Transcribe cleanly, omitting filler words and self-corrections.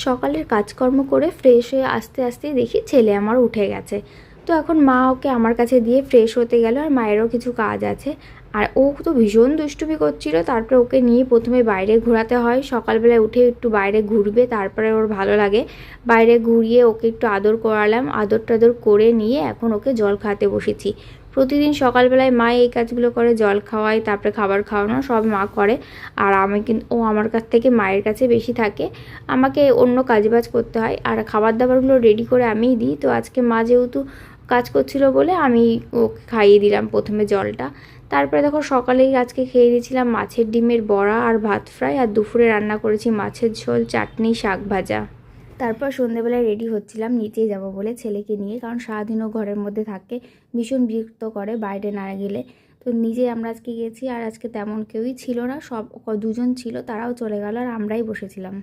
সকালের কাজকর্ম করে ফ্রেশ হয়ে আস্তে আস্তে দেখি ছেলে আমার উঠে গেছে। তো এখন মা ওকে আমার কাছে দিয়ে ফ্রেশ হতে গেল, আর মায়েরও কিছু কাজ আছে। আর ও তো ভীষণ দুষ্টুমি করছিল, তারপরে ওকে নিয়ে প্রথমে বাইরে ঘোরাতে হয়। সকালবেলায় উঠে একটু বাইরে ঘুরবে, তারপরে ওর ভালো লাগে। বাইরে ঘুরিয়ে ওকে একটু আদর করালাম, আদর টাদর করে নিয়ে এখন ওকে জল খাওয়াতে বসেছি। প্রতিদিন সকালবেলায় মা এই কাজগুলো করে, জল খাওয়ায়, তারপরে খাবার খাওয়ানো সব মা করে। আর আমি কিন্তু ও আমার কাছ থেকে মায়ের কাছে বেশি থাকে, আমাকে অন্য কাজবাজ করতে হয়। আর খাবার দাবারগুলো রেডি করে আমিই দিই। তো আজকে মা যেহেতু কাজ করছিল বলে আমি ওকে খাইয়ে দিলাম প্রথমে জলটা। তারপরে দেখো সকালেই আজকে খেয়ে দিয়েছিলাম মাছের ডিমের বড়া আর ভাত ফ্রাই, আর দুপুরে রান্না করেছি মাছের ঝোল, চাটনি, শাক ভাজা। তারপর সন্ধ্যেবেলায় রেডি হচ্ছিলাম নিচে যাব বলে ছেলেকে নিয়ে, কারণ সারাদিনও ঘরের মধ্যে থাকে, ভীষণ বিরক্ত করে বাইরে না গেলে। তো নিজে আমরা আজকে গেছি, আর আজকে তেমন কেউই ছিল না, সব দুজন ছিল, তারাও চলে গেল আর আমরাই বসেছিলাম।